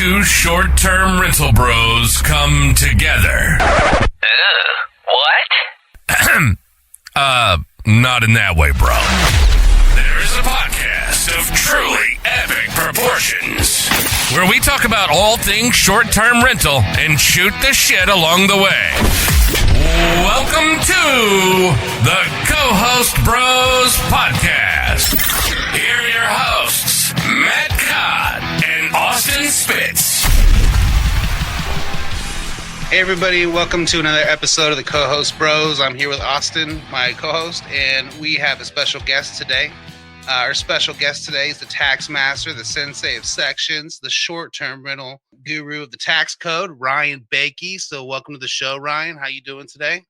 two short-term rental bros come together. What? Not in that way, bro. There's a podcast of truly epic proportions where we talk about all things short-term rental and shoot the shit along the way. Welcome to the Co-Host Bros Podcast. Here are your hosts, Matt Codd and Austin Spitz. Hey everybody, welcome to another episode of the Co-Host Bros. I'm here with Austin, my co-host, and we have a special guest today. Our special guest today is the tax master, the sensei of sections, the short-term rental guru of the tax code, Ryan Bakke. So welcome to the show, Ryan. How you doing today?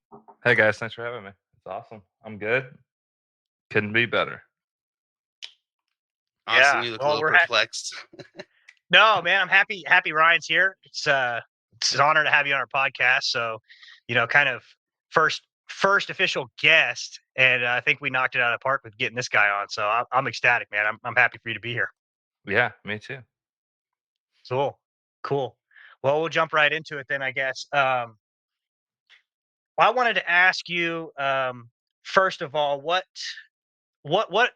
Hey guys, thanks for having me. It's awesome. I'm good. Couldn't be better. Austin, you look a little perplexed. No, man, I'm happy Ryan's here. It's an honor to have you on our podcast. So, kind of first official guest, and I think we knocked it out of the park with getting this guy on. So I'm ecstatic, man. I'm happy for you to be here. Yeah, me too. Cool. Well, we'll jump right into it then, I guess. I wanted to ask you, first of all, what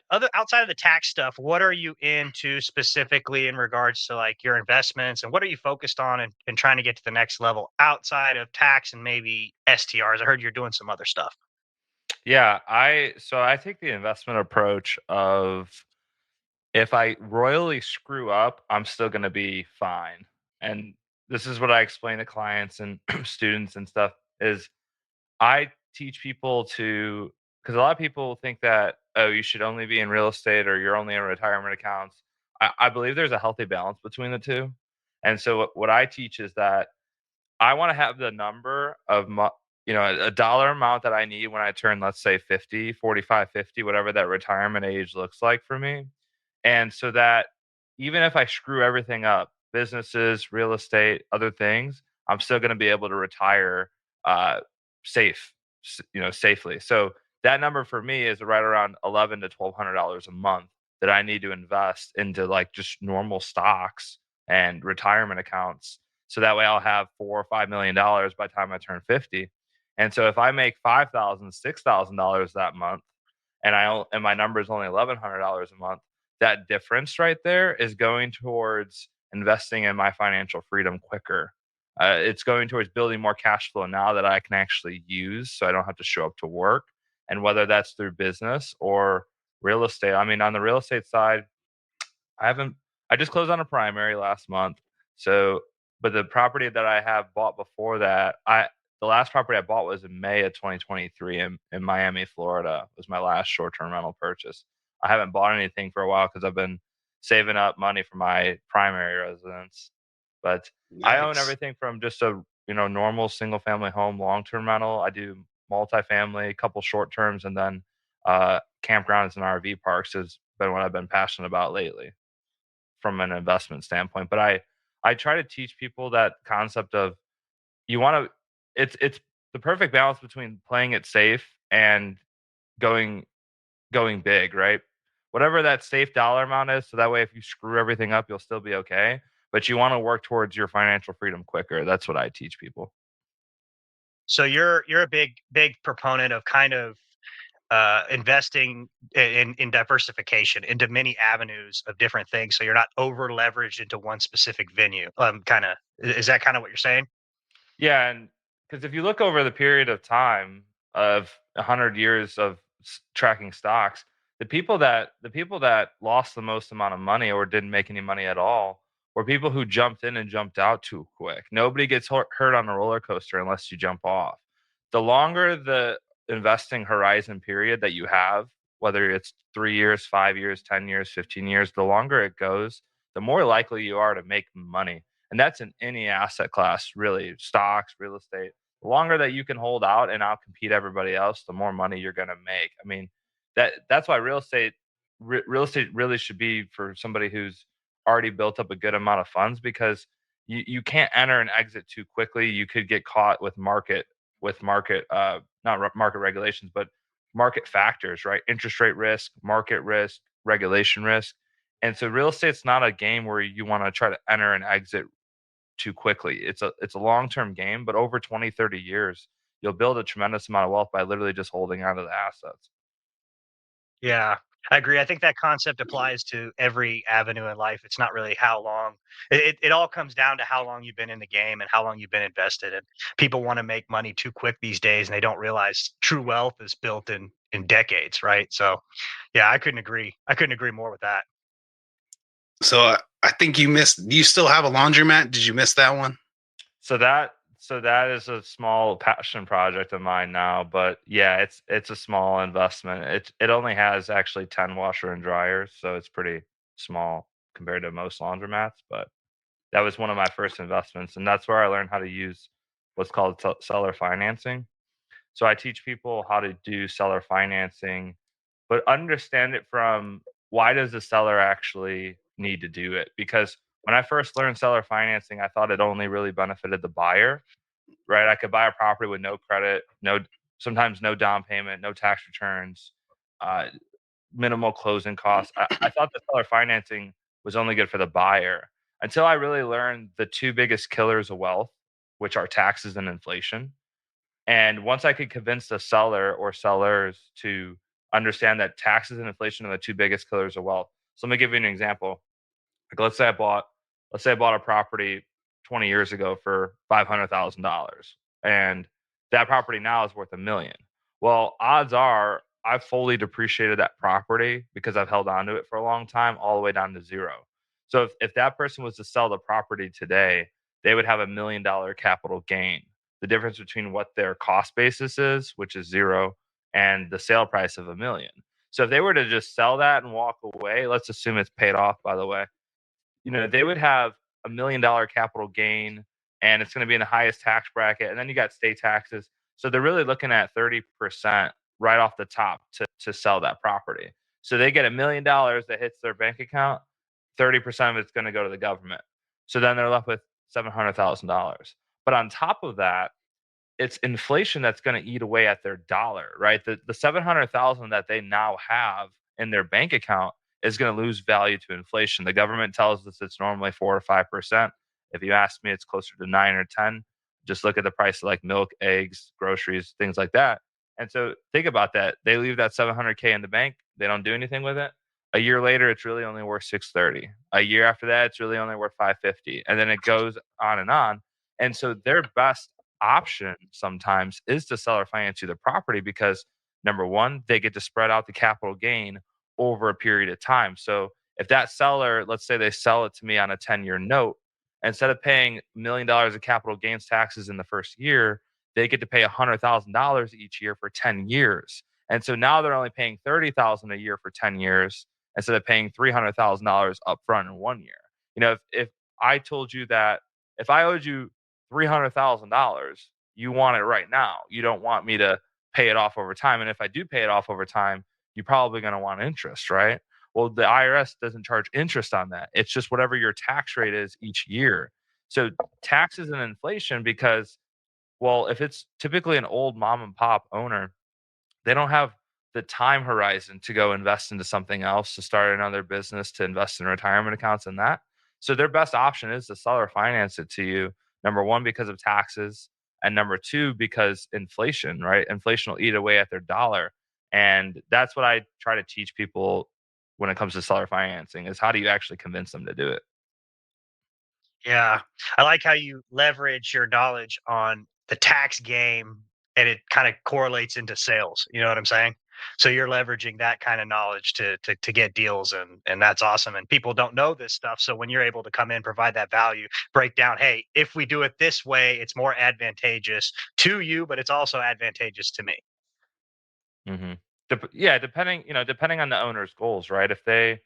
other outside of the tax stuff, what are you into specifically in regards to like your investments, and what are you focused on and trying to get to the next level outside of tax and maybe STRs? I heard you're doing some other stuff. Yeah, I take the investment approach of if I royally screw up, I'm still going to be fine. And this is what I explain to clients and students and stuff is I teach people to, because a lot of people think that, oh, you should only be in real estate or you're only in retirement accounts. I believe there's a healthy balance between the two. And so what I teach is that I want to have the number of, a dollar amount that I need when I turn, let's say 50, 45, 50, whatever that retirement age looks like for me. And so that even if I screw everything up, businesses, real estate, other things, I'm still going to be able to retire safely. So that number for me is right around $1,100 to $1,200 a month that I need to invest into like just normal stocks and retirement accounts. So that way I'll have $4 or $5 million by the time I turn 50. And so if I make $5,000, $6,000 that month, and my number is only $1,100 a month, that difference right there is going towards investing in my financial freedom quicker. It's going towards building more cash flow now that I can actually use, so I don't have to show up to work. And whether that's through business or real estate. I mean, on the real estate side, I just closed on a primary last month. So, but the property that I have bought before that, the last property I bought was in May of 2023 in Miami, Florida. Was my last short-term rental purchase. I haven't bought anything for a while because I've been saving up money for my primary residence. But Nice. I own everything from just a normal single-family home, long-term rental. I do multifamily, a couple short terms, and then campgrounds and RV parks has been what I've been passionate about lately from an investment standpoint. But I try to teach people that concept of it's the perfect balance between playing it safe and going big, right? Whatever that safe dollar amount is, so that way if you screw everything up, you'll still be okay. But you want to work towards your financial freedom quicker. That's what I teach people. So you're a big proponent of kind of investing in diversification into many avenues of different things, so you're not over leveraged into one specific venue. Is that kind of what you're saying? Yeah, and because if you look over the period of time of 100 years of tracking stocks, the people that lost the most amount of money or didn't make any money at all were people who jumped in and jumped out too quick. Nobody gets hurt on a roller coaster unless you jump off. The longer the investing horizon period that you have, whether it's 3 years, 5 years, 10 years, 15 years, the longer it goes, the more likely you are to make money. And that's in any asset class, really, stocks, real estate. The longer that you can hold out and outcompete everybody else, the more money you're going to make. I mean, that's why real estate really should be for somebody who's already built up a good amount of funds, because you can't enter and exit too quickly. You could get caught with not market regulations, but market factors, right? Interest rate risk, market risk, regulation risk. And so real estate's not a game where you want to try to enter and exit too quickly. It's a long-term game, but over 20, 30 years, you'll build a tremendous amount of wealth by literally just holding onto the assets. Yeah, I agree. I think that concept applies to every avenue in life. It's not really how long. It all comes down to how long you've been in the game and how long you've been invested. And people want to make money too quick these days, and they don't realize true wealth is built in decades, right? So, yeah, I couldn't agree. I couldn't agree more with that. So I think you missed. Do you still have a laundromat? Did you miss that one? So that is a small passion project of mine now, but yeah, it's a small investment. It only has actually 10 washer and dryers, so it's pretty small compared to most laundromats, but that was one of my first investments, and that's where I learned how to use what's called seller financing. So I teach people how to do seller financing, but understand it from why does the seller actually need to do it? Because when I first learned seller financing, I thought it only really benefited the buyer, right? I could buy a property with no credit, sometimes no down payment, no tax returns, uh, minimal closing costs. I thought the seller financing was only good for the buyer until I really learned the two biggest killers of wealth, which are taxes and inflation. And once I could convince the seller or sellers to understand that taxes and inflation are the two biggest killers of wealth. So let me give you an example. Like let's say I bought a property 20 years ago for $500,000, and that property now is worth a million. Well, odds are I've fully depreciated that property because I've held on to it for a long time, all the way down to zero. So if that person was to sell the property today, they would have $1 million capital gain. The difference between what their cost basis is, which is zero, and the sale price of a million. So if they were to just sell that and walk away, let's assume it's paid off, by the way, they would have $1 million capital gain, and it's going to be in the highest tax bracket. And then you got state taxes. So they're really looking at 30% right off the top to sell that property. So they get $1 million that hits their bank account, 30% of it's going to go to the government. So then they're left with $700,000. But on top of that, it's inflation that's going to eat away at their dollar, right? The 700,000 that they now have in their bank account is going to lose value to inflation. The government tells us it's normally 4 or 5%. If you ask me, it's closer to 9 or 10. Just look at the price of like milk, eggs, groceries, things like that. And so think about that. They leave that 700K in the bank. They don't do anything with it. A year later, it's really only worth 630. A year after that, it's really only worth 550. And then it goes on and on. And so their best option sometimes is to sell or finance you the property because number one, they get to spread out the capital gain over a period of time. So if that seller, let's say they sell it to me on a 10-year note, instead of paying $1 million of capital gains taxes in the first year, they get to pay $100,000 each year for 10 years. And so now they're only paying $30,000 a year for 10 years instead of paying $300,000 upfront in 1 year. If I told you that if I owed you $300,000, you want it right now. You don't want me to pay it off over time. And if I do pay it off over time, you're probably going to want interest, right? Well, the IRS doesn't charge interest on that. It's just whatever your tax rate is each year. So taxes and inflation, because, well, if it's typically an old mom and pop owner, they don't have the time horizon to go invest into something else, to start another business, to invest in retirement accounts and that. So their best option is to sell or finance it to you. Number one, because of taxes. And number two, because inflation, right? Inflation will eat away at their dollar. And that's what I try to teach people when it comes to seller financing is how do you actually convince them to do it? Yeah. I like how you leverage your knowledge on the tax game and it kind of correlates into sales. You know what I'm saying? So you're leveraging that kind of knowledge to get deals and that's awesome. And people don't know this stuff. So when you're able to come in, provide that value, break down, hey, if we do it this way, it's more advantageous to you, but it's also advantageous to me. hmm yeah, depending on the owner's goals, right? If they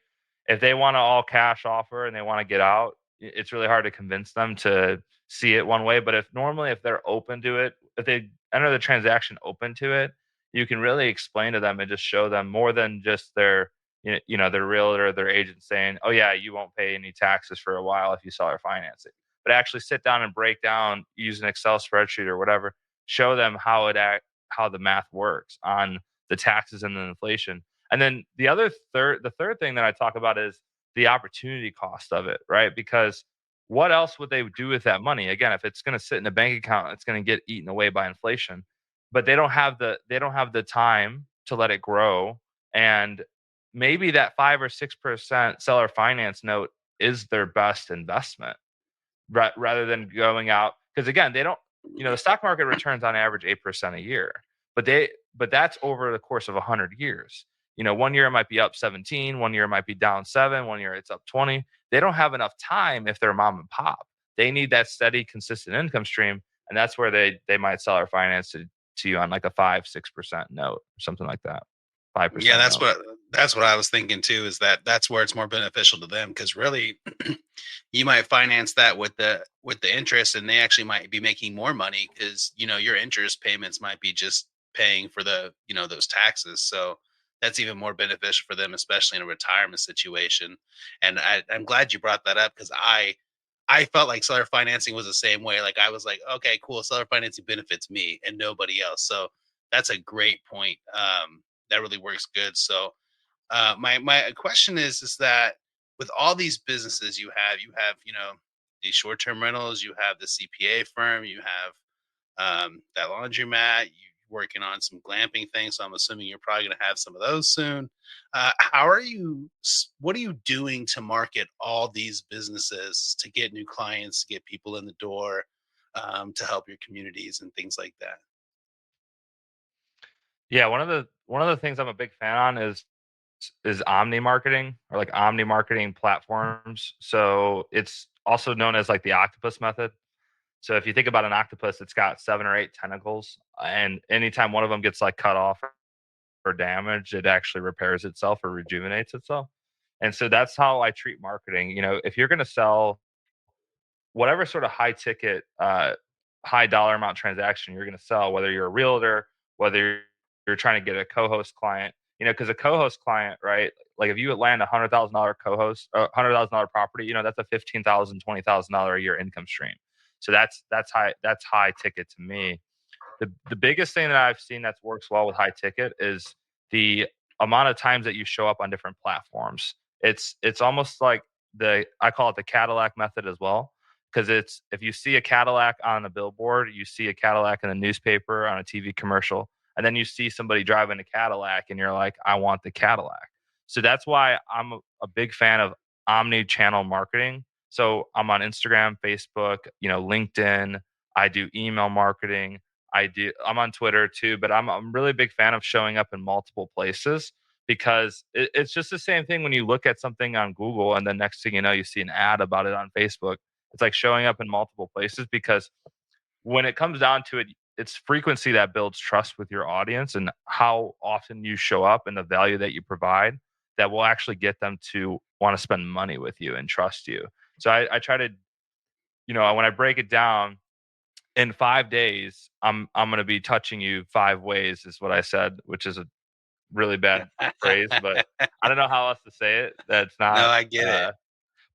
want to all cash offer and they want to get out, it's really hard to convince them to see it one way. But if they're open to it, if they enter the transaction open to it, you can really explain to them and just show them more than just their realtor, their agent saying, "Oh yeah, you won't pay any taxes for a while if you sell or finance it." But actually sit down and break down, use an Excel spreadsheet or whatever, show them how the math works on the taxes and the inflation. And then the third thing that I talk about is the opportunity cost of it, right? Because what else would they do with that money? Again, if it's going to sit in a bank account, it's going to get eaten away by inflation. But they don't have the time to let it grow. And maybe that 5 or 6% seller finance note is their best investment, rather than going out, because again, they don't, the stock market returns on average 8% a year, but that's over the course of 100 years. 1 year it might be up 17, 1 year it might be down 7, 1 year it's up 20. They don't have enough time if they're mom and pop. They need that steady, consistent income stream, and that's where they might sell or finance to you on like a 5-6% note or something like that. 5%. Yeah, note. that's what I was thinking too, is that's where it's more beneficial to them, because really you might finance that with the interest, and they actually might be making more money because your interest payments might be just paying for the those taxes. So that's even more beneficial for them, especially in a retirement situation. And I'm glad you brought that up, because I felt like seller financing was the same way. Like I was like, okay, cool, seller financing benefits me and nobody else. So that's a great point. That really works good. So my question is that with all these businesses you have these short-term rentals, you have the CPA firm, you have that laundromat, you working on some glamping things, so I'm assuming you're probably going to have some of those soon. What are you doing to market all these businesses, to get new clients, to get people in the door, to help your communities and things like that? Yeah, one of the things I'm a big fan on is omni marketing, or like omni marketing platforms. So it's also known as like the octopus method. So if you think about an octopus, it's got 7 or 8 tentacles, and anytime one of them gets like cut off or damaged, it actually repairs itself or rejuvenates itself. And so that's how I treat marketing. If you're going to sell whatever sort of high ticket, high dollar amount transaction you're going to sell, whether you're a realtor, whether you're trying to get a co-host client, because a co-host client, right? Like if you land $100,000 co-host, $100,000 property, that's a $15,000, $20,000 a year income stream. So that's high ticket to me. The biggest thing that I've seen that works well with high ticket is the amount of times that you show up on different platforms. It's almost like I call it the Cadillac method as well, because it's, if you see a Cadillac on a billboard, you see a Cadillac in the newspaper, on a TV commercial, and then you see somebody driving a Cadillac and you're like, I want the Cadillac. So that's why I'm a big fan of omni-channel marketing. So I'm on Instagram, Facebook, LinkedIn. I do email marketing. I'm on Twitter too, but I'm a really big fan of showing up in multiple places, because it's just the same thing when you look at something on Google and then next thing you know, you see an ad about it on Facebook. It's like showing up in multiple places, because when it comes down to it, it's frequency that builds trust with your audience, and how often you show up and the value that you provide that will actually get them to want to spend money with you and trust you. So I try to, when I break it down, in 5 days, I'm gonna be touching you 5 ways, is what I said, which is a really bad phrase, but I don't know how else to say it. That's No, not, I get it.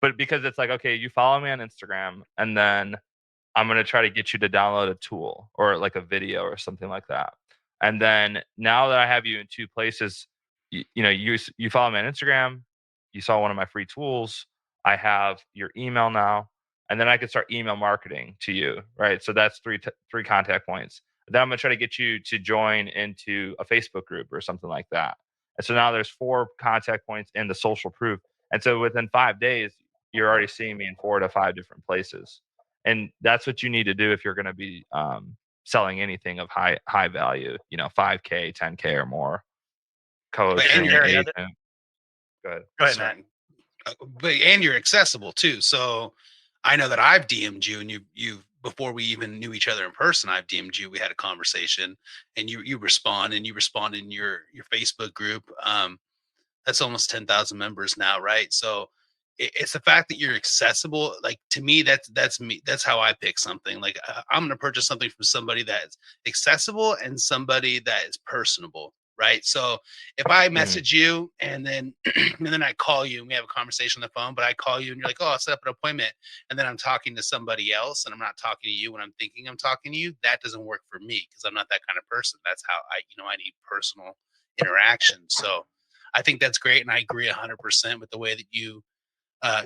but because it's like, okay, you follow me on Instagram, and then I'm gonna try to get you to download a tool or like a video or something like that. And then now that I have you in 2 places, you follow me on Instagram, you saw one of my free tools. I have your email now, and then I can start email marketing to you, right? So that's three contact points. Then I'm gonna try to get you to join into a Facebook group or something like that. And so now there's 4 contact points in the social proof. And so within 5 days, you're already seeing me in 4 to 5 different places. And that's what you need to do if you're going to be selling anything of high value, 5K, 10K or more. But Co-hosting, and you're agent. Go ahead. Go ahead, Matt. sorry. But you're accessible too. So I know that I've DM'd you, and you before we even knew each other in person, I've DM'd you. We had a conversation, and you respond in your Facebook group. That's almost 10,000 members now, right? So it's the fact that you're accessible. Like, to me, that's me. That's how I pick something. Like, I'm going to purchase something from somebody that's accessible and somebody that is personable, right? So if I message you and then and then I call you and we have a conversation on the phone, but I call you and you're like, oh, I'll set up an appointment, and then I'm talking to somebody else and I'm not talking to you when I'm thinking I'm talking to you, that doesn't work for me, because I'm not that kind of person. That's how I need personal interaction. So I think that's great, and I agree 100% with the way that you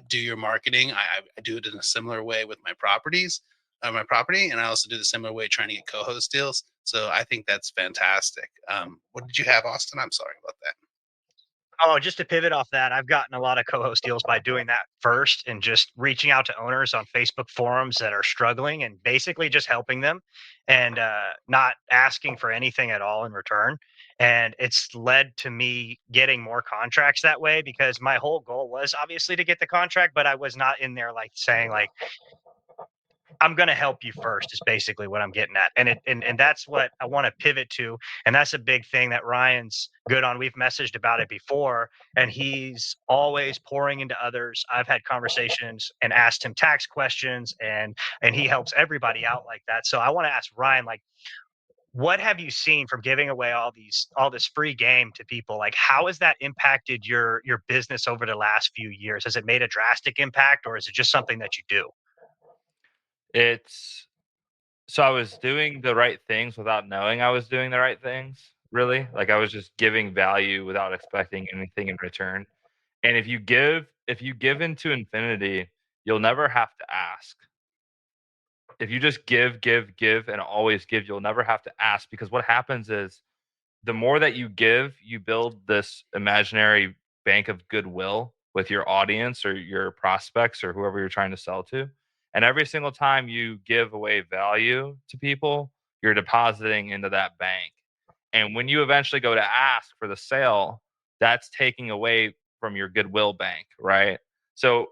do your marketing. I do it in a similar way with my properties, my property, and I also do the similar way trying to get co-host deals. So I think that's fantastic. What did you have, Austin? I'm sorry about that. Oh, just to pivot off that, I've gotten a lot of co-host deals by doing that first and just reaching out to owners on Facebook forums that are struggling and basically just helping them and not asking for anything at all in return. And it's led to me getting more contracts that way because my whole goal was obviously to get the contract, but I was not in there like saying like, I'm going to help you first is basically what I'm getting at. And that's what I want to pivot to. And that's a big thing that Ryan's good on. We've messaged about it before and he's always pouring into others. I've had conversations and asked him tax questions and he helps everybody out like that. So I want to ask Ryan, like, what have you seen from giving away all this free game to people? Like, how has that impacted your business over the last few years? Has it made a drastic impact or is it just something that you do? It's so I was doing the right things without knowing I was doing the right things, really. Like I was just giving value without expecting anything in return. And if you give into infinity, you'll never have to ask. If you just give, give, give, and always give, you'll never have to ask because what happens is the more that you give, you build this imaginary bank of goodwill with your audience or your prospects or whoever you're trying to sell to. And every single time you give away value to people, you're depositing into that bank. And when you eventually go to ask for the sale, that's taking away from your goodwill bank, right? So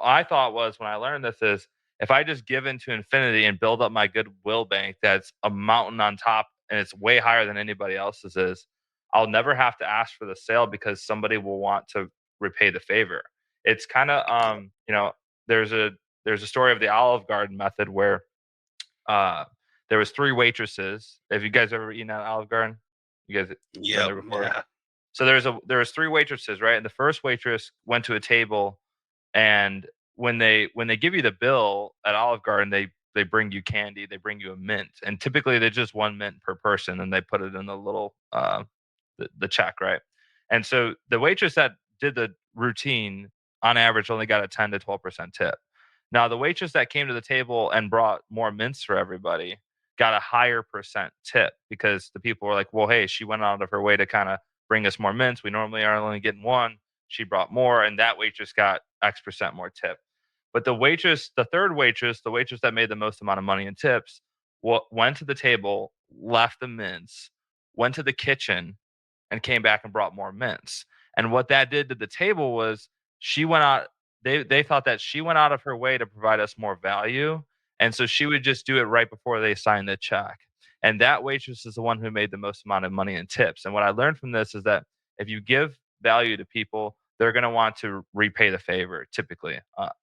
I thought was when I learned this is if I just give into infinity and build up my goodwill bank that's a mountain on top and it's way higher than anybody else's is, I'll never have to ask for the sale because somebody will want to repay the favor. It's kind of there's a story of the Olive Garden method where uh there was three waitresses. Have you guys ever eaten at Olive Garden? You guys been Yep. there before? Yeah. So there was three waitresses, right? And the first waitress went to a table, and when they give you the bill at Olive Garden, they bring you candy, they bring you a mint, and typically they just one mint per person, and they put it in the little the check, right? And so the waitress that did the routine on average only got a 10 to 12% tip. Now the waitress that came to the table and brought more mints for everybody got a higher percent tip because the people were like, well, hey, she went out of her way to kind of bring us more mints. We normally are only getting one. She brought more, and that waitress got X% more tip. But the third waitress, the waitress that made the most amount of money in tips, went to the table, left the mints, went to the kitchen, and came back and brought more mints. And what that did to the table was she went out. They thought that she went out of her way to provide us more value, and so she would just do it right before they signed the check. And that waitress is the one who made the most amount of money in tips. And what I learned from this is that if you give value to people, they're going to want to repay the favor typically,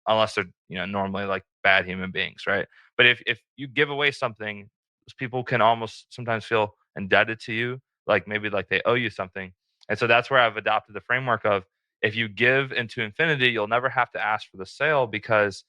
unless they're normally like bad human beings, right? But if you give away something, people can almost sometimes feel indebted to you, like maybe like they owe you something. And so that's where I've adopted the framework of if you give into infinity, you'll never have to ask for the sale because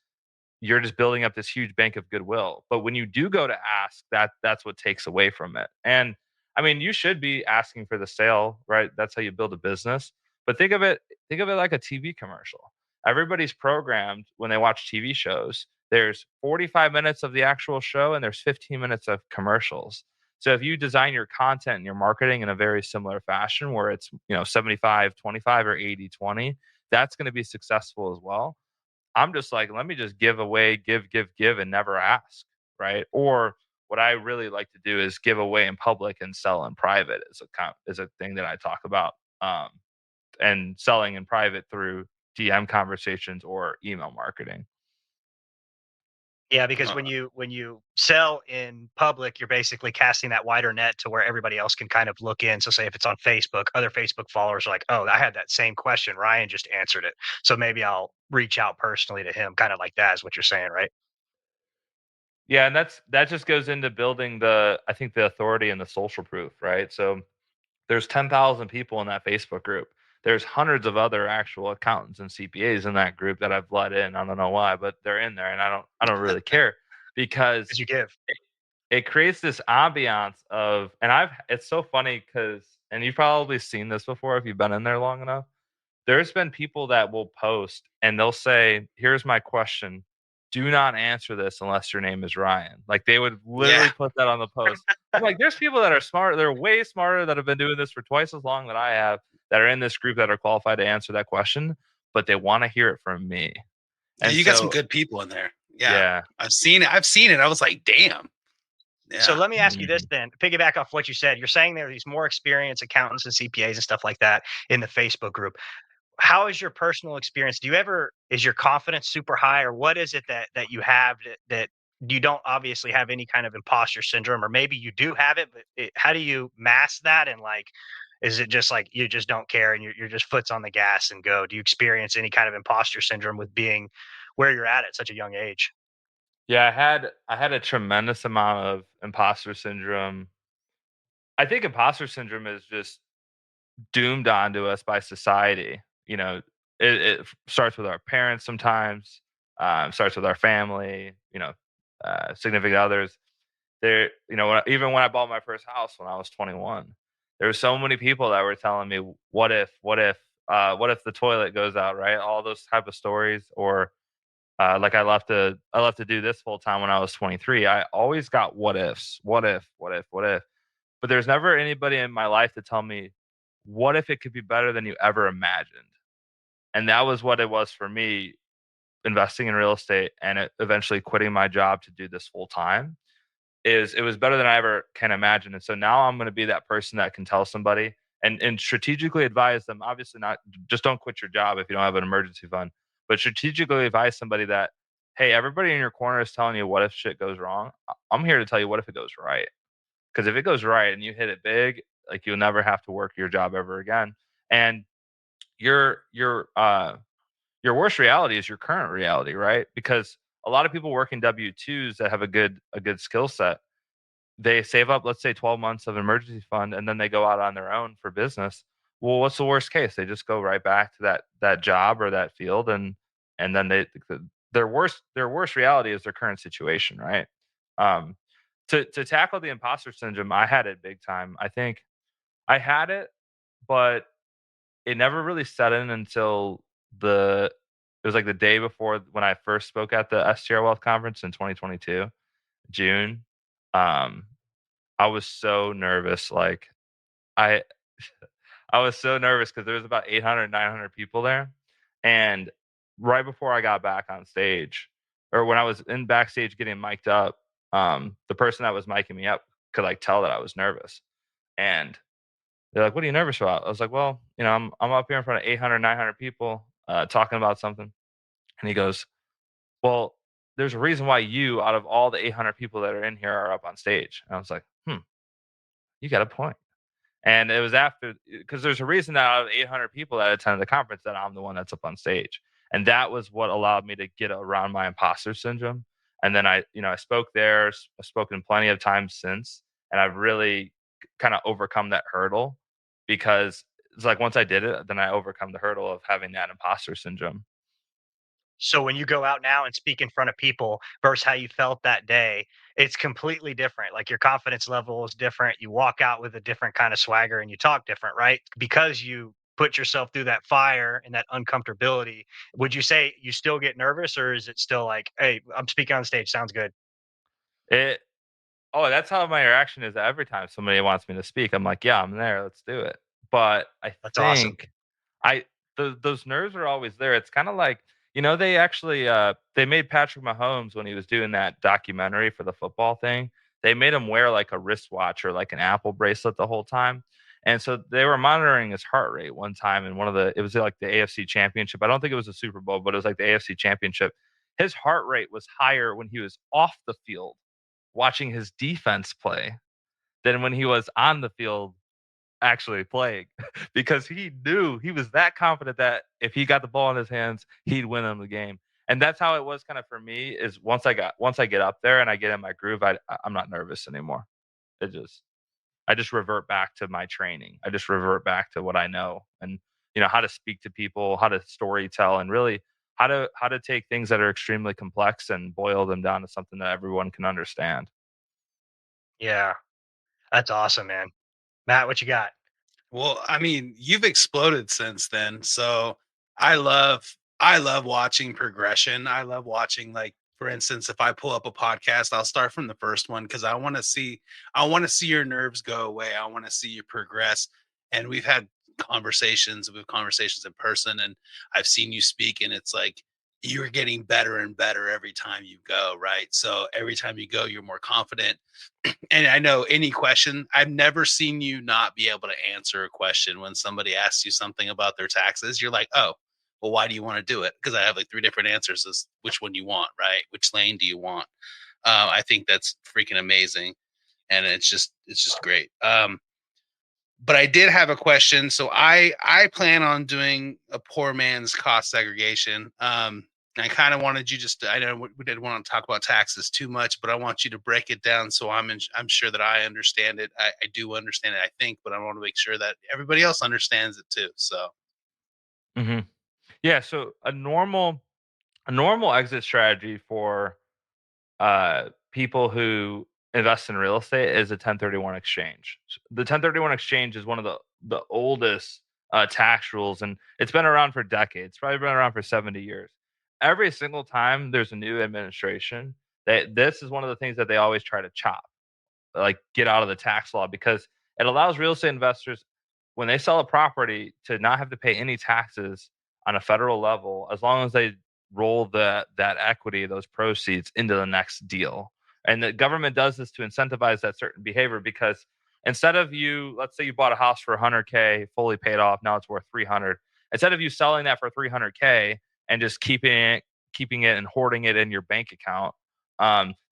you're just building up this huge bank of goodwill. But when you do go to ask, that's what takes away from it. And I mean, you should be asking for the sale, right? That's how you build a business. But think of it like a TV commercial. Everybody's programmed when they watch TV shows. There's 45 minutes of the actual show and there's 15 minutes of commercials. So if you design your content and your marketing in a very similar fashion where it's, 75-25 or 80-20, that's going to be successful as well. I'm just like, let me just give away, give, and never ask, right? Or what I really like to do is give away in public and sell in private is a thing that I talk about, and selling in private through DM conversations or email marketing. Yeah, because when you sell in public, you're basically casting that wider net to where everybody else can kind of look in. So say if it's on Facebook, other Facebook followers are like, "Oh, I had that same question. Ryan just answered it. So maybe I'll reach out personally to him." Kind of like that is what you're saying, right? Yeah, and that just goes into building I think the authority and the social proof, right? So there's 10,000 people in that Facebook group. There's hundreds of other actual accountants and CPAs in that group that I've let in. I don't know why, but they're in there and I don't really care As because you give. it creates this ambiance it's so funny because and you've probably seen this before if you've been in there long enough. there's been people that will post and they'll say, "Here's my question. Do not answer this unless your name is Ryan." Like they would literally put that on the post. I'm like, there's people that are smart. They're way smarter that have been doing this for twice as long that I have that are in this group that are qualified to answer that question, but they want to hear it from me. And you got some good people in there. Yeah. I've seen it. I was like, damn. Yeah. So let me ask you this then, piggyback off what you said. You're saying there are these more experienced accountants and CPAs and stuff like that in the Facebook group. How is your personal experience? Is your confidence super high, or what is it that you have that you don't obviously have any kind of imposter syndrome, or maybe you do have it, but how do you mask that? And like, is it just like you just don't care and you're just foots on the gas and go? Do you experience any kind of imposter syndrome with being where you're at such a young age? Yeah, I had a tremendous amount of imposter syndrome. I think imposter syndrome is just doomed onto us by society. You know, it starts with our parents sometimes, starts with our family, significant others. Even when I bought my first house when I was 21, there were so many people that were telling me, what if the toilet goes out, right? All those type of stories, or like I left to do this full time when I was 23. I always got what ifs, what if, what if, what if. But there's never anybody in my life to tell me, what if it could be better than you ever imagined? And that was what it was for me, investing in real estate and eventually quitting my job to do this full time. It was better than I ever can imagine. And so now I'm going to be that person that can tell somebody and strategically advise them. Obviously, not just don't quit your job if you don't have an emergency fund, but strategically advise somebody that, hey, everybody in your corner is telling you what if shit goes wrong. I'm here to tell you what if it goes right. Because if it goes right and you hit it big, like you'll never have to work your job ever again. And your worst reality is your current reality, right? Because a lot of people working W-2s that have a good skill set, they save up, let's say 12 months of emergency fund, and then they go out on their own for business. Well, what's the worst case? They just go right back to that job or that field, and then their worst reality is their current situation, right? Um, to tackle the imposter syndrome, I had it big time. I think I had it, but it never really set in until it was like the day before when I first spoke at the STR Wealth Conference in 2022, June. Um, I was so nervous. Like I I was so nervous because there was about 800, 900 people there. And right before I got back on stage, or when I was in backstage getting mic'd up, the person that was micing me up could like tell that I was nervous. And they're like, "What are you nervous about?" I was like, "Well, I'm up here in front of 800, 900 people talking about something." And he goes, "Well, there's a reason why you, out of all the 800 people that are in here, are up on stage." And I was like, you got a point. And it was after, because there's a reason that out of 800 people that attended the conference that I'm the one that's up on stage. And that was what allowed me to get around my imposter syndrome. And then I spoke there, I've spoken plenty of times since, and I've really kind of overcome that hurdle because it's like once I did it, then I overcome the hurdle of having that imposter syndrome. So when you go out now and speak in front of people versus how you felt that day, it's completely different. Like your confidence level is different. You walk out with a different kind of swagger and you talk different, right? Because you put yourself through that fire and that uncomfortability. Would you say you still get nervous, or is it still like, hey, I'm speaking on stage, sounds good? It Oh, that's how my reaction is every time somebody wants me to speak. I'm like, "Yeah, I'm there. Let's do it." But I That's awesome. think I those nerves are always there. It's kind of like, they actually they made Patrick Mahomes when he was doing that documentary for the football thing. They made him wear like a wristwatch or like an Apple bracelet the whole time. And so they were monitoring his heart rate one time in it was like the AFC Championship. I don't think it was a Super Bowl, but it was like the AFC Championship. His heart rate was higher when he was off the field watching his defense play than when he was on the field actually playing because he knew he was that confident that if he got the ball in his hands, he'd win him the game. And that's how it was kind of for me is once I get up there and I get in my groove, I'm not nervous anymore. I just revert back to my training. I just revert back to what I know and how to speak to people, how to story tell, and really how to take things that are extremely complex and boil them down to something that everyone can understand. Yeah, that's awesome, man. Matt, what you got? Well, I mean, you've exploded since then. So I love watching progression. I love watching, like, for instance, if I pull up a podcast, I'll start from the first one because I want to see your nerves go away. I want to see you progress. And we've conversations in person, and I've seen you speak, and it's like you're getting better and better every time you go, right? So every time you go, you're more confident. And I know any question, I've never seen you not be able to answer a question when somebody asks you something about their taxes. You're like, oh, well, why do you want to do it? Because I have like three different answers as which one you want, right? Which lane do you want? I think that's freaking amazing, and it's just great. But I did have a question. So I plan on doing a poor man's cost segregation. I kind of wanted you just I know we didn't want to talk about taxes too much, but I want you to break it down so I'm sure that I understand it. I do understand it, I think, but I want to make sure that everybody else understands it too. So Hmm. Yeah. So a normal exit strategy for people who invest in real estate is a 1031 exchange. The 1031 exchange is one of the oldest tax rules, and it's been around for decades. Probably been around for 70 years. Every single time there's a new administration, this is one of the things that they always try to chop, like, get out of the tax law, because it allows real estate investors, when they sell a property, to not have to pay any taxes on a federal level, as long as they roll that equity, those proceeds, into the next deal. And the government does this to incentivize that certain behavior, because instead of you, let's say you bought a house for 100K, fully paid off, now it's worth 300. Instead of you selling that for 300K and just keeping it and hoarding it in your bank account,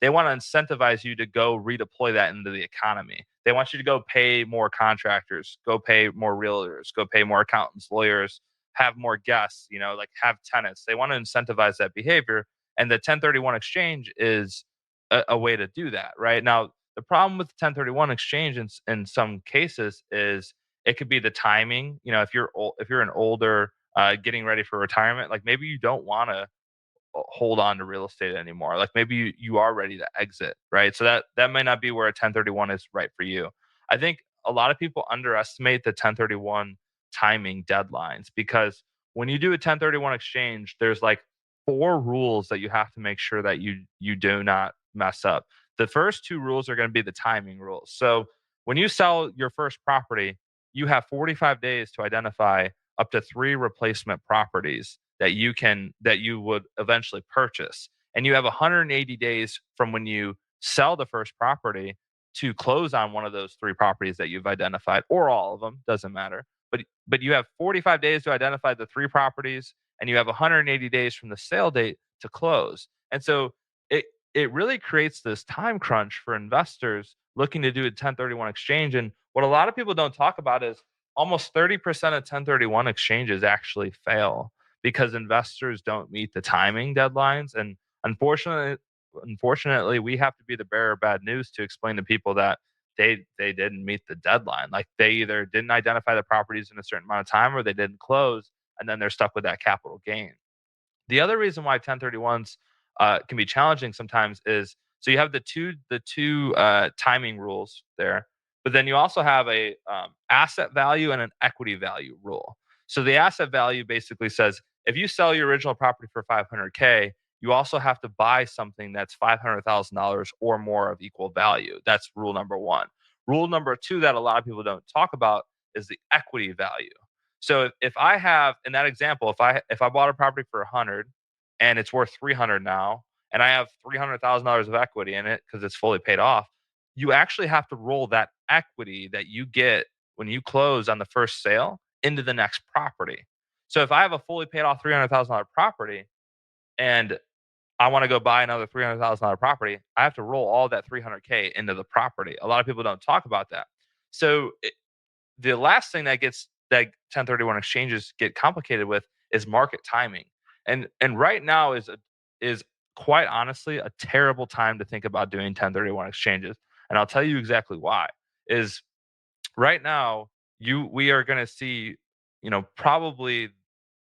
they want to incentivize you to go redeploy that into the economy. They want you to go pay more contractors, go pay more realtors, go pay more accountants, lawyers, have more guests, like have tenants. They want to incentivize that behavior. And the 1031 exchange is a way to do that. Right now, the problem with the 1031 exchange in some cases is it could be the timing. If you're an older, getting ready for retirement, like maybe you don't want to hold on to real estate anymore. Like maybe you are ready to exit, right? So that might not be where a 1031 is right for you. I think a lot of people underestimate the 1031 timing deadlines, because when you do a 1031 exchange, there's like four rules that you have to make sure that you do not mess up. The first two rules are going to be the timing rules. So when you sell your first property, you have 45 days to identify up to 3 replacement properties that you would eventually purchase. And you have 180 days from when you sell the first property to close on one of those 3 properties that you've identified, or all of them, doesn't matter. But you have 45 days to identify the 3 properties, and you have 180 days from the sale date to close. And so it it really creates this time crunch for investors looking to do a 1031 exchange. And what a lot of people don't talk about is almost 30% of 1031 exchanges actually fail because investors don't meet the timing deadlines. And unfortunately, we have to be the bearer of bad news to explain to people that they didn't meet the deadline. Like, they either didn't identify the properties in a certain amount of time, or they didn't close, and then they're stuck with that capital gain. The other reason why 1031s can be challenging sometimes is, so you have the two timing rules there, but then you also have a asset value and an equity value rule. So the asset value basically says, if you sell your original property for 500K, you also have to buy something that's $500,000 or more of equal value. That's rule number one. Rule number two that a lot of people don't talk about is the equity value. So if I have, in that example, if I bought a property for 100 and it's worth 300 now, and I have $300,000 of equity in it because it's fully paid off, you actually have to roll that equity that you get when you close on the first sale into the next property. So if I have a fully paid off $300,000 property and I want to go buy another $300,000 property, I have to roll all that 300K into the property. A lot of people don't talk about that. So the last thing that 1031 exchanges get complicated with is market timing. And right now is quite honestly a terrible time to think about doing 1031 exchanges. And I'll tell you exactly why. Is right now we are going to see, probably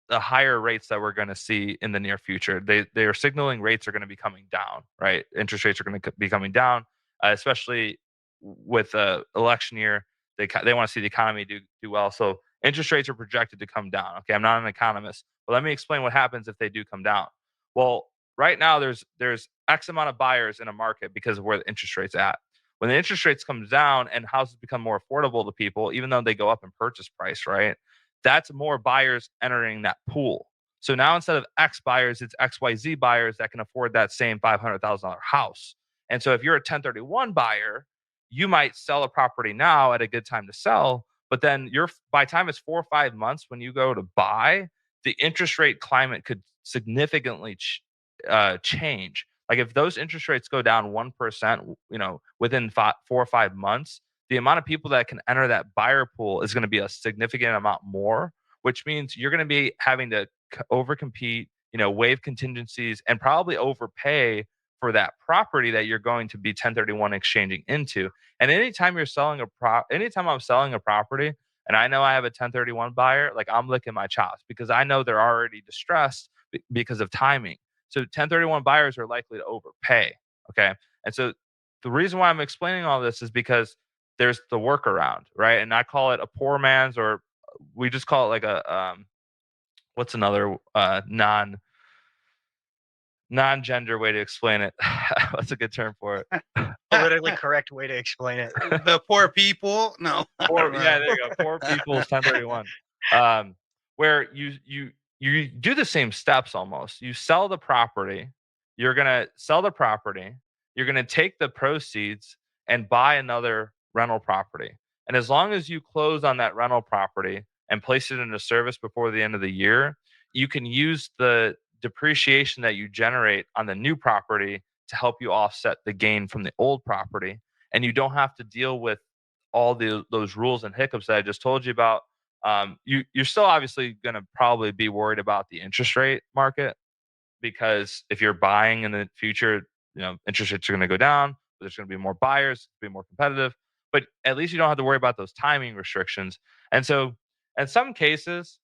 the higher rates that we're going to see in the near future. They are signaling rates are going to be coming down, right? Interest rates are going to be coming down, especially with election year. they want to see the economy do well. So interest rates are projected to come down. Okay, I'm not an economist, but let me explain what happens if they do come down. Well, right now there's X amount of buyers in a market because of where the interest rate's at. When the interest rates comes down and houses become more affordable to people, even though they go up in purchase price, right? That's more buyers entering that pool. So now instead of X buyers, it's XYZ buyers that can afford that same $500,000 house. And so if you're a 1031 buyer, you might sell a property now at a good time to sell, but then by the time it's 4 or 5 months when you go to buy, the interest rate climate could significantly change. Like if those interest rates go down 1%, within 4 or 5 months, the amount of people that can enter that buyer pool is going to be a significant amount more, which means you're going to be having to overcompete, waive contingencies, and probably overpay for that property that you're going to be 1031 exchanging into. And anytime I'm selling a property and I know I have a 1031 buyer, like I'm licking my chops because I know they're already distressed because of timing. So 1031 buyers are likely to overpay. Okay. And so the reason why I'm explaining all this is because there's the workaround, right? And I call it a poor man's, or we just call it like a what's another non-gender way to explain it? What's a good term for it? Politically correct way to explain it. The poor people. No. Yeah, there you go. Poor people's 1031. Where you do the same steps almost. You sell the property. You're gonna sell the property. You're gonna take the proceeds and buy another rental property. And as long as you close on that rental property and place it into service before the end of the year, you can use the depreciation that you generate on the new property to help you offset the gain from the old property. And you don't have to deal with all those rules and hiccups that I just told you about. You're still obviously going to probably be worried about the interest rate market, because if you're buying in the future, interest rates are going to go down, but there's going to be more buyers, be more competitive. But at least you don't have to worry about those timing restrictions. And so, in some cases,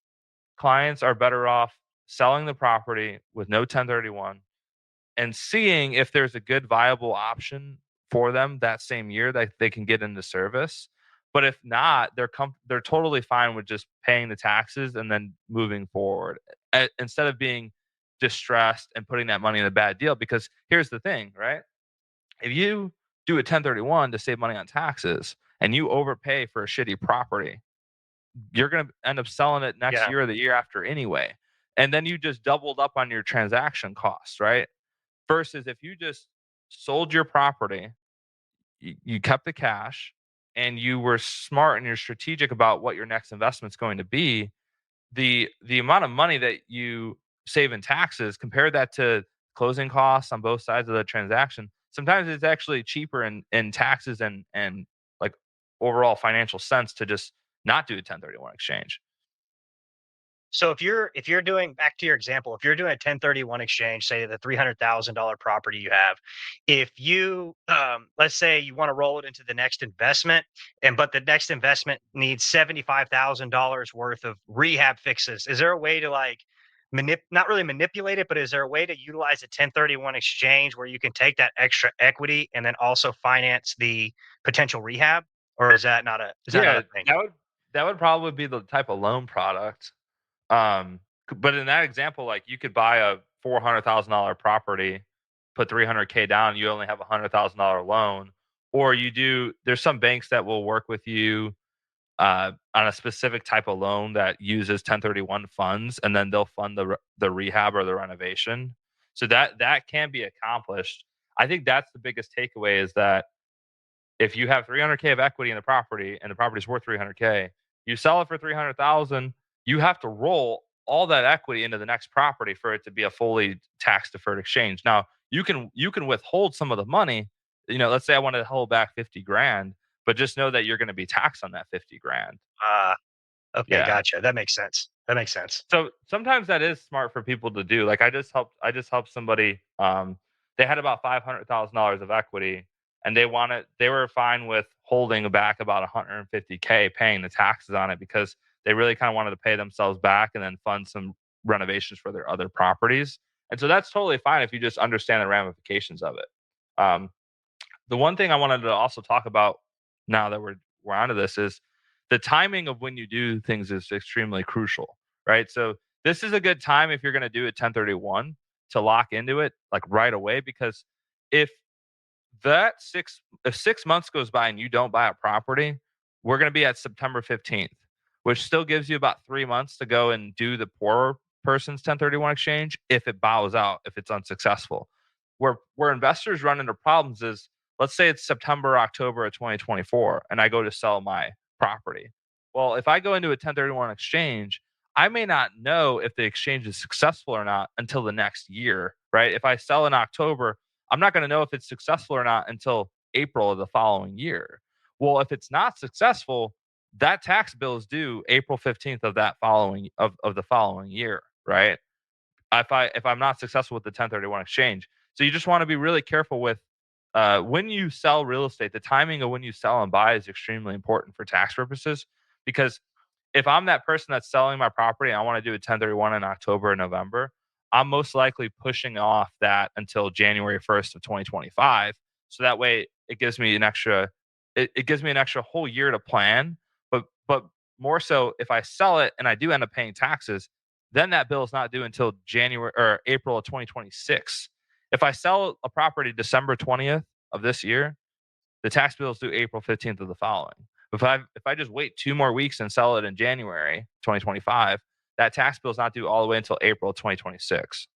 clients are better off selling the property with no 1031 and seeing if there's a good viable option for them that same year that they can get into service. But if not, they're totally fine with just paying the taxes and then moving forward, instead of being distressed and putting that money in a bad deal. Because here's the thing, right? If you do a 1031 to save money on taxes and you overpay for a shitty property, you're going to end up selling it next year or the year after anyway. And then you just doubled up on your transaction costs, right? Versus if you just sold your property, you kept the cash, and you were smart and you're strategic about what your next investment's going to be, the amount of money that you save in taxes, compare that to closing costs on both sides of the transaction. Sometimes it's actually cheaper in taxes and like overall financial sense to just not do a 1031 exchange. So if you're doing, back to your example, if you're doing a 1031 exchange, say the $300,000 property you have, if you let's say you want to roll it into the next investment, but the next investment needs $75,000 worth of rehab fixes, is there a way to like not really manipulate it, but is there a way to utilize a 1031 exchange where you can take that extra equity and then also finance the potential rehab? Or is that not a thing? That would probably be the type of loan product. But in that example, like you could buy a $400,000 property, put $300K down, you only have $100,000 loan, or there's some banks that will work with you on a specific type of loan that uses 1031 funds, and then they'll fund the rehab or the renovation. So that can be accomplished. I think that's the biggest takeaway, is that if you have 300K of equity in the property and the property's worth 300K, you sell it for 300,000, you have to roll all that equity into the next property for it to be a fully tax deferred exchange. Now, you can withhold some of the money. Let's say I want to hold back 50 grand, but just know that you're going to be taxed on that 50 grand. Okay, yeah. Gotcha. That makes sense. So sometimes that is smart for people to do. Like I just helped somebody. They had about $500,000 of equity, and they were fine with holding back about $150K, paying the taxes on it, because they really kind of wanted to pay themselves back and then fund some renovations for their other properties. And so that's totally fine if you just understand the ramifications of it. The one thing I wanted to also talk about now that we're onto this is the timing of when you do things is extremely crucial, right? So this is a good time if you're going to do a 1031 to lock into it like right away, because if if 6 months goes by and you don't buy a property, we're going to be at September 15th, which still gives you about 3 months to go and do the poorer person's 1031 exchange if it bows out, if it's unsuccessful. Where investors run into problems is, let's say it's September, October of 2024, and I go to sell my property. Well, if I go into a 1031 exchange, I may not know if the exchange is successful or not until the next year, right? If I sell in October, I'm not going to know if it's successful or not until April of the following year. Well, if it's not successful, that tax bill is due April 15th of the following year, right? If I'm not successful with the 1031 exchange. So you just want to be really careful with when you sell real estate. The timing of when you sell and buy is extremely important for tax purposes, because if I'm that person that's selling my property and I want to do a 1031 in October or November, I'm most likely pushing off that until January 1st of 2025. So that way it gives me an extra whole year to plan. But more so, if I sell it and I do end up paying taxes, then that bill is not due until January or April of 2026. If I sell a property December 20th of this year, the tax bill is due April 15th of the following. If I just wait 2 more weeks and sell it in January 2025, that tax bill is not due all the way until April 2026.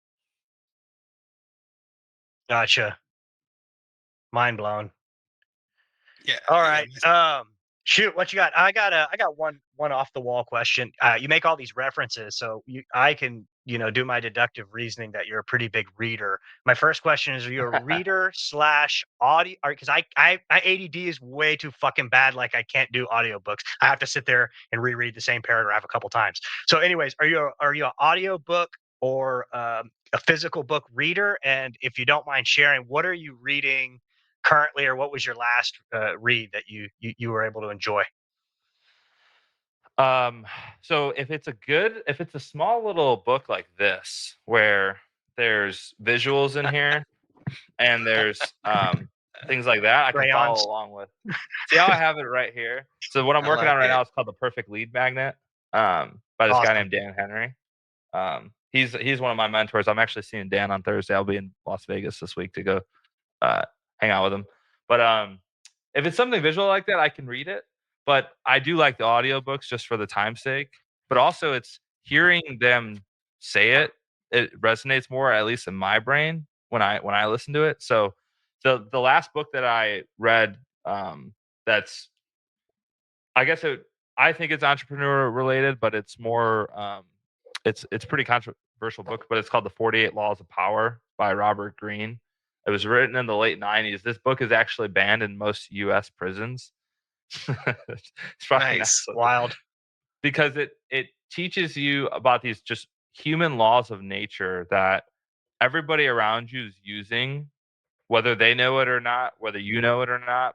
Gotcha. Mind blown. Yeah. All right. Shoot, what you got? I got one off the wall question. You make all these references, so I can do my deductive reasoning that you're a pretty big reader. My first question is: are you a reader slash audio? Because I ADD is way too fucking bad. Like I can't do audiobooks. I have to sit there and reread the same paragraph a couple times. So, anyways, are you an audiobook or a physical book reader? And if you don't mind sharing, what are you reading currently, or what was your last read that you were able to enjoy? So if it's a small little book like this, where there's visuals in here and there's things like that, I can Crayons. follow along with. See how I have it right here? So what I'm working on right now is called The Perfect Lead Magnet, by this guy named Dan Henry. He's one of my mentors. I'm actually seeing Dan on Thursday. I'll be in Las Vegas this week to go hang out with him. But if it's something visual like that, I can read it. But I do like the audiobooks just for the time's sake. But also it's hearing them say it. It resonates more, at least in my brain, when I listen to it. So the last book that I read, that's I think it's entrepreneur related, but it's more it's pretty controversial book, but it's called The 48 Laws of Power by Robert Greene. It was written in the late 90s. This book is actually banned in most US prisons. It's nice. Wild. Because it teaches you about these just human laws of nature that everybody around you is using, whether they know it or not, whether you know it or not.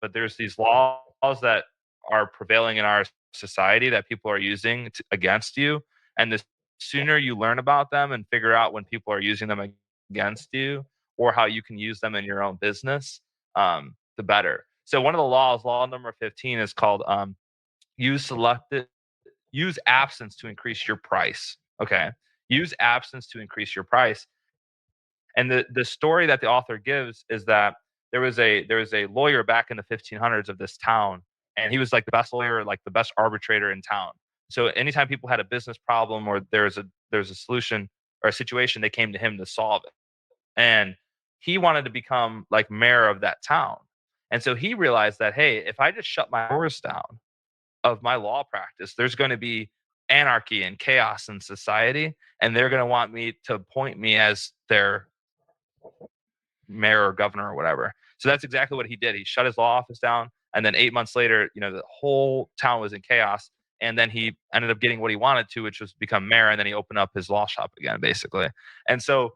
But there's these laws that are prevailing in our society that people are using against you. And the sooner you learn about them and figure out when people are using them against you, or how you can use them in your own business, the better. So one of the laws, law number 15, is called use absence to increase your price. Okay. Use absence to increase your price. And the story that the author gives is that there was a lawyer back in the 1500s of this town, and he was like the best lawyer, like the best arbitrator in town. So anytime people had a business problem or there's a solution or a situation, they came to him to solve it. And he wanted to become like mayor of that town. And so he realized that, hey, if I just shut my doors down of my law practice, there's going to be anarchy and chaos in society, and they're going to want me to appoint me as their mayor or governor or whatever. So that's exactly what he did. He shut his law office down, and then 8 months later, the whole town was in chaos. And then he ended up getting what he wanted to, which was become mayor. And then he opened up his law shop again, basically. And so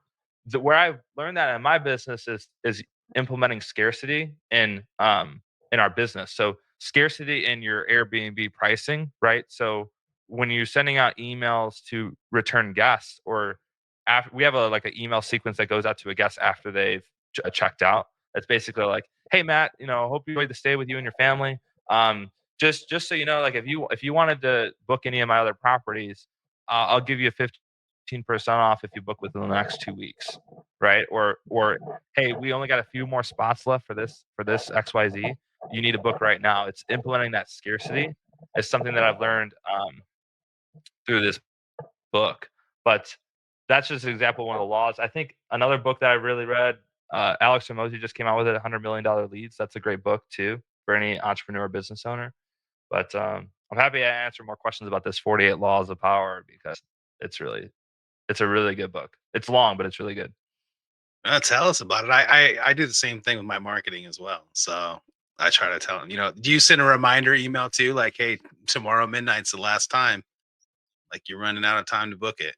where I've learned that in my business is implementing scarcity in our business. So scarcity in your Airbnb pricing, right? So when you're sending out emails to return guests, or after, we have an email sequence that goes out to a guest after they've checked out. That's basically like, hey Matt, hope you enjoyed the stay with you and your family. just so you know, like if you wanted to book any of my other properties, I'll give you 15% off if you book within the next 2 weeks, right? Or hey, we only got a few more spots left for this XYZ. You need to book right now. It's implementing that scarcity is something that I've learned through this book. But that's just an example of one of the laws. I think another book that I really read, Alex Hormozy just came out with it, $100 million Leads. That's a great book too for any entrepreneur business owner. But I'm happy to answer more questions about this 48 Laws of Power because it's a really good book. It's long, but it's really good. Tell us about it. I do the same thing with my marketing as well. So I try to tell them, do you send a reminder email too? Like, hey, tomorrow midnight's the last time. Like you're running out of time to book it.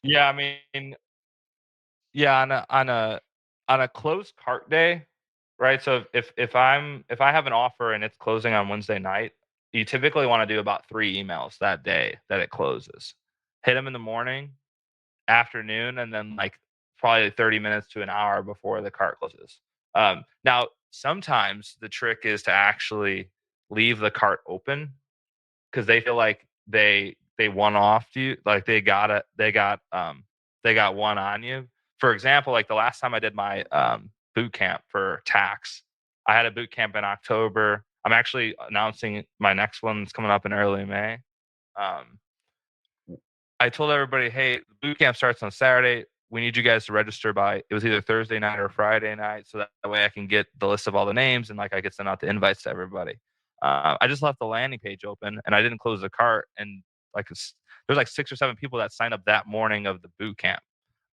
Yeah, I mean, yeah, on a closed cart day, right? So if I have an offer and it's closing on Wednesday night, you typically want to do about 3 emails that day that it closes. Hit them in the morning, afternoon, and then like probably 30 minutes to an hour before the cart closes. Now, sometimes the trick is to actually leave the cart open because they feel like they won off you, like they got one on you. For example, like the last time I did my boot camp for tax, I had a boot camp in October. I'm actually announcing my next one's coming up in early May. I told everybody, hey, the boot camp starts on Saturday. We need you guys to register by, it was either Thursday night or Friday night. So that way I can get the list of all the names and like I could send out the invites to everybody. I just left the landing page open and I didn't close the cart. And like there's like 6 or 7 people that signed up that morning of the boot camp.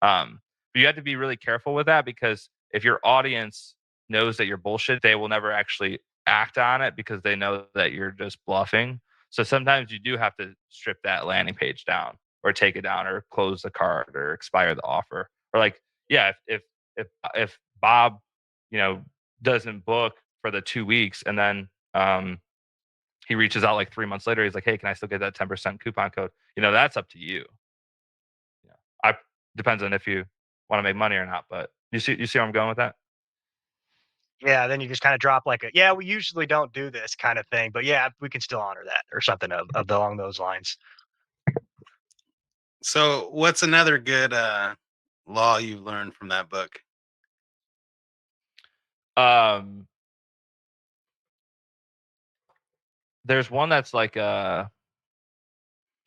But you have to be really careful with that because if your audience knows that you're bullshit, they will never actually act on it because they know that you're just bluffing. So sometimes you do have to strip that landing page down or take it down or close the cart or expire the offer. Or like, yeah, if Bob, doesn't book for the 2 weeks and then he reaches out like 3 months later, he's like, hey, can I still get that 10% coupon code? That's up to you. I depends on if you want to make money or not, but you see where I'm going with that? Yeah, then you just kind of drop like yeah, we usually don't do this kind of thing, but yeah, we can still honor that or something along those lines. So what's another good law you've learned from that book? There's one that's like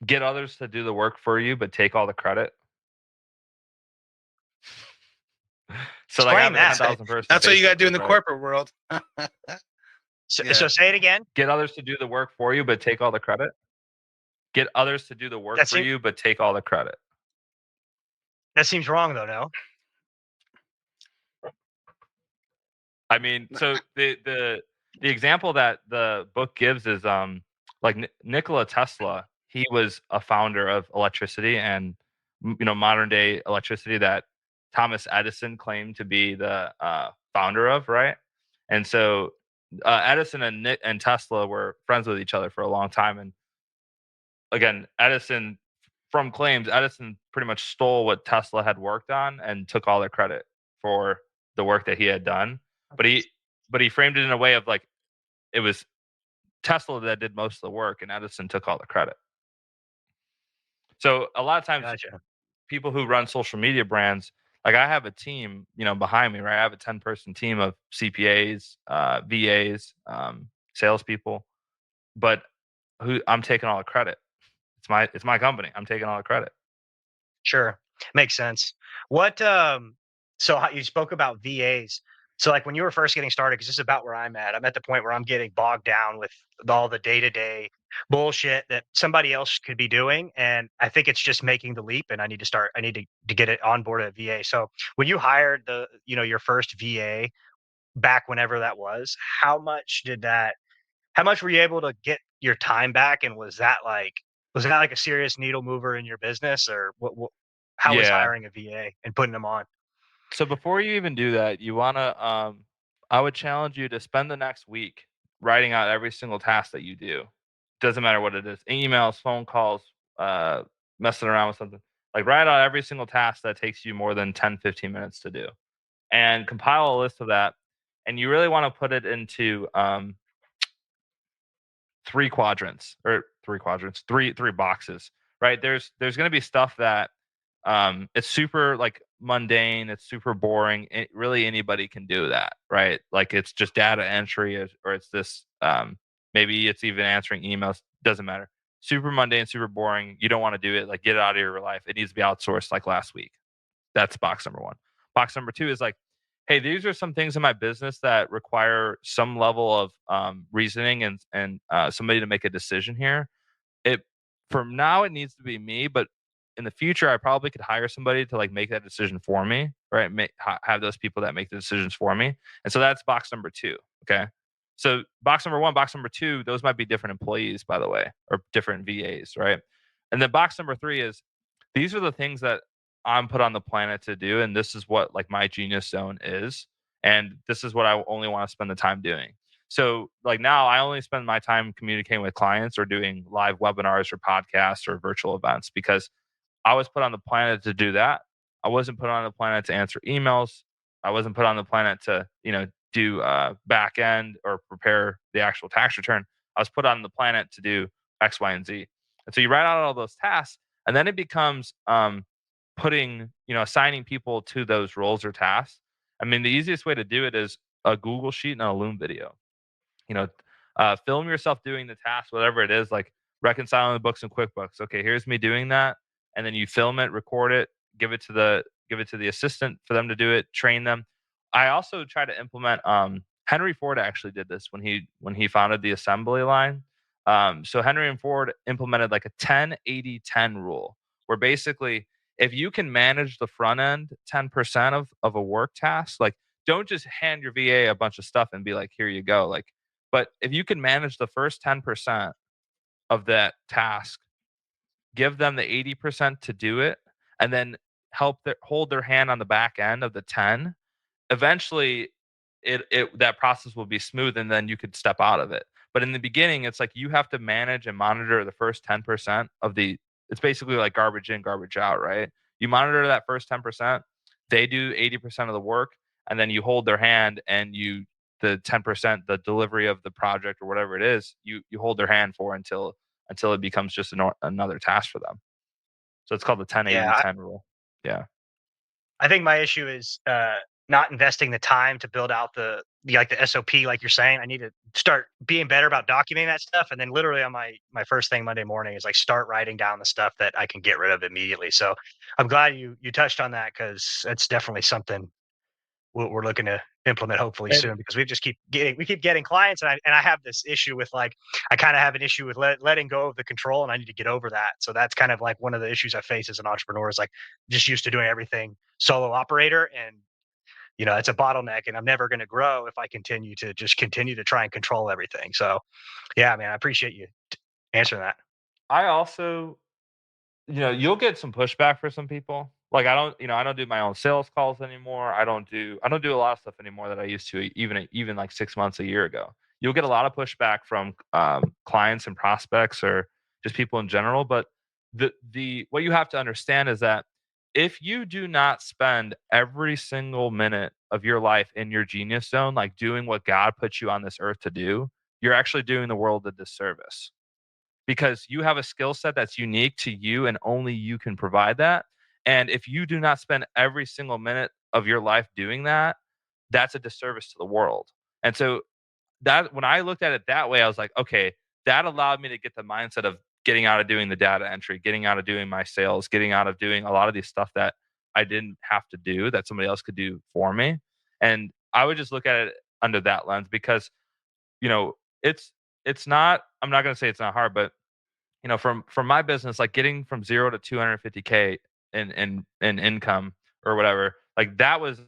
get others to do the work for you, but take all the credit. So like I have a 10,000 person. That's what you got to do in the right? corporate world. So say it again. Get others to do the work for you, but take all the credit. Get others to do the work for you, but take all the credit. That seems wrong, though. No. I mean, so the example that the book gives is like Nikola Tesla. He was a founder of electricity and modern day electricity that Thomas Edison claimed to be the founder of, right? And so Edison and Tesla were friends with each other for a long time. And again, Edison pretty much stole what Tesla had worked on and took all the credit for the work that he had done. But he framed it in a way of like it was Tesla that did most of the work and Edison took all the credit. So a lot of times people who run social media brands, like I have a team, behind me, right? I have a 10-person team of CPAs, VAs, salespeople, but I'm taking all the credit. It's my company. I'm taking all the credit. Sure. Makes sense. What so how you spoke about VAs. So like when you were first getting started, because this is about where I'm at the point where I'm getting bogged down with all the day-to-day bullshit that somebody else could be doing. And I think it's just making the leap and I need to get it on board at VA. So when you hired your first VA back whenever that was, how much were you able to get your time back? And was that like a serious needle mover in your business or how was hiring a VA and putting them on? So before you even do that, you want to, I would challenge you to spend the next week writing out every single task that you do. Doesn't matter what it is, emails, phone calls, messing around with something. Like write out every single task that takes you more than 10, 15 minutes to do and compile a list of that. And you really want to put it into three boxes, right? There's going to be stuff that it's super like mundane, it's super boring. Really anybody can do that, right? Like it's just data entry, or it's this maybe it's even answering emails, doesn't matter. Super mundane, super boring. You don't want to do it. Like get it out of your life. It needs to be outsourced like last week. That's box number one. Box number two is like, hey, these are some things in my business that require some level of reasoning and somebody to make a decision here. It from now it needs to be me, but in the future I probably could hire somebody to like make that decision for me, right? Have those people that make the decisions for me. And so that's box number two. Okay. So box number one, box number two, those might be different employees, by the way, or different VAs, right? And then box number three is these are the things that I'm put on the planet to do, and this is what like my genius zone is, and this is what I only want to spend the time doing. So like now I only spend my time communicating with clients or doing live webinars or podcasts or virtual events because I was put on the planet to do that. I wasn't put on the planet to answer emails. I wasn't put on the planet to, do back end or prepare the actual tax return. I was put on the planet to do X, Y, and Z. And so you write out all those tasks, and then it becomes assigning people to those roles or tasks. I mean, the easiest way to do it is a Google Sheet and a Loom video. Film yourself doing the task, whatever it is, like reconciling the books and QuickBooks. Okay, here's me doing that, and then you film it, record it, give it to the assistant for them to do it, train them. I also try to implement. Henry Ford actually did this when he founded the assembly line. So Henry and Ford implemented like a 10-80-10 rule, where basically if you can manage the front end 10% of a work task, like don't just hand your VA a bunch of stuff and be like, here you go. Like, but if you can manage the first 10% of that task, give them the 80% to do it, and then hold their hand on the back end of the 10, eventually that process will be smooth and then you could step out of it. But in the beginning, it's like you have to manage and monitor the first 10% it's basically like garbage in, garbage out, right? You monitor that first 10%, they do 80% of the work, and then you hold their hand and the 10%, the delivery of the project or whatever it is, you hold their hand for until it becomes just another task for them. So it's called the 10-80-10 rule. Yeah. I think my issue is not investing the time to build out the SOP, like you're saying. I need to start being better about documenting that stuff, and then literally on my first thing Monday morning is like start writing down the stuff that I can get rid of immediately. So I'm glad you touched on that, because that's definitely something we're looking to implement hopefully soon, because we keep getting clients, and I have this issue with I kind of have an issue with letting go of the control, and I need to get over that. So that's kind of like one of the issues I face as an entrepreneur, is like just used to doing everything solo operator, and it's a bottleneck, and I'm never going to grow if I continue to try and control everything. So yeah, man, I appreciate you answering that. I also, you'll get some pushback for some people. Like I don't do my own sales calls anymore. I don't do a lot of stuff anymore that I used to even like 6 months, a year ago. You'll get a lot of pushback from clients and prospects, or just people in general. But the what you have to understand is that if you do not spend every single minute of your life in your genius zone, like doing what God put you on this earth to do, you're actually doing the world a disservice, because you have a skill set that's unique to you and only you can provide that. And if you do not spend every single minute of your life doing that, that's a disservice to the world. And so that when I looked at it that way, I was like, okay, that allowed me to get the mindset of getting out of doing the data entry, getting out of doing my sales, getting out of doing a lot of these stuff that I didn't have to do, that somebody else could do for me. And I would just look at it under that lens, because it's not, I'm not going to say it's not hard, but from my business, like getting from 0 to 250K in income or whatever, like that was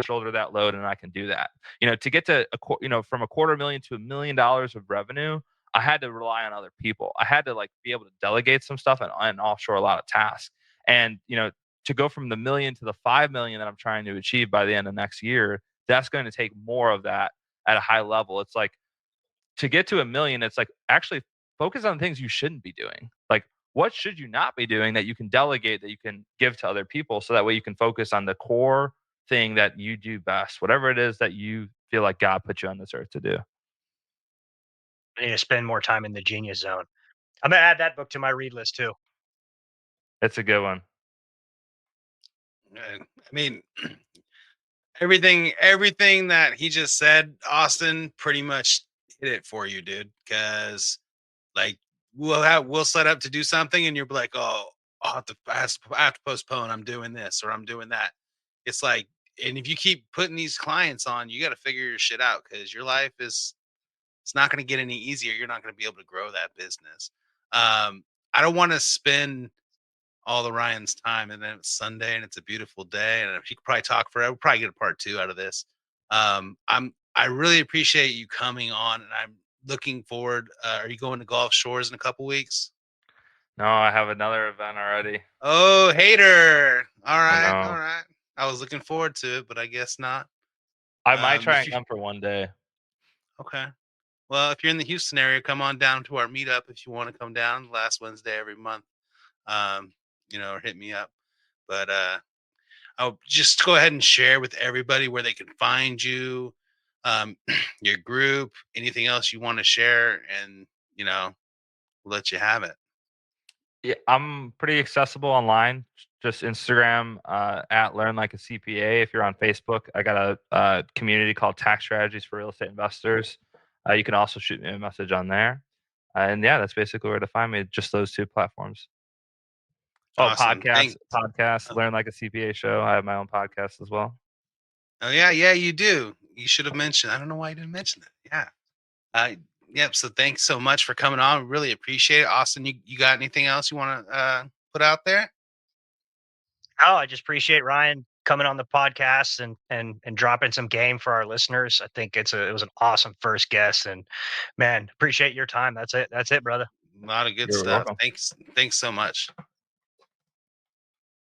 shoulder that load, and I can do that. To get to from $250,000 to $1 million of revenue, I had to rely on other people. I had to be able to delegate some stuff and offshore a lot of tasks. And to go from the million to the 5 million that I'm trying to achieve by the end of next year, that's going to take more of that at a high level. It's like, to get to $1 million, it's like actually focus on things you shouldn't be doing. Like, what should you not be doing that you can delegate, that you can give to other people, so that way you can focus on the core thing that you do best, whatever it is that you feel like God put you on this earth to do. I need to spend more time in the Genius Zone. I'm gonna add that book to my read list too. It's a good one. I mean, everything that he just said, Austin, pretty much hit it for you, dude. Because like we'll set up to do something, and you'll be like, oh, I have to postpone. I'm doing this or I'm doing that. It's like, and if you keep putting these clients on, you got to figure your shit out because your life is it's not going to get any easier. You're not going to be able to grow that business. I don't want to spend all the Ryan's time, and then it's Sunday and it's a beautiful day, and if you could probably talk forever, we'll probably get a part 2 out of this. I really appreciate you coming on, and I'm looking forward. Are you going to Gulf Shores in a couple weeks? No, I have another event already. Oh, hater! All I right, know. all right. I was looking forward to it, but I guess not. I might try If and you, come for one day. okay. Well, if you're in the Houston area, come on down to our meetup if you want to come down last Wednesday every month. Um, or hit me up. But I'll just go ahead and share with everybody where they can find you, your group, anything else you want to share, and we'll let you have it. Yeah, I'm pretty accessible online. Just Instagram at Learn Like a CPA. If you're on Facebook, I got a community called Tax Strategies for Real Estate Investors. You can also shoot me a message on there. And yeah, that's basically where to find me. Just those 2 platforms. Oh, Awesome. podcast, Learn Like a CPA show. I have my own podcast as well. Oh yeah, you do. You should have mentioned. I don't know why you didn't mention that. Yeah. Yep. So thanks so much for coming on. Really appreciate it, Austin. You got anything else you want to put out there? Oh, I just appreciate Ryan coming on the podcast and dropping some game for our listeners. I think it was an awesome first guest, and man, appreciate your time. That's it, brother. A lot of good You're stuff. welcome. Thanks so much.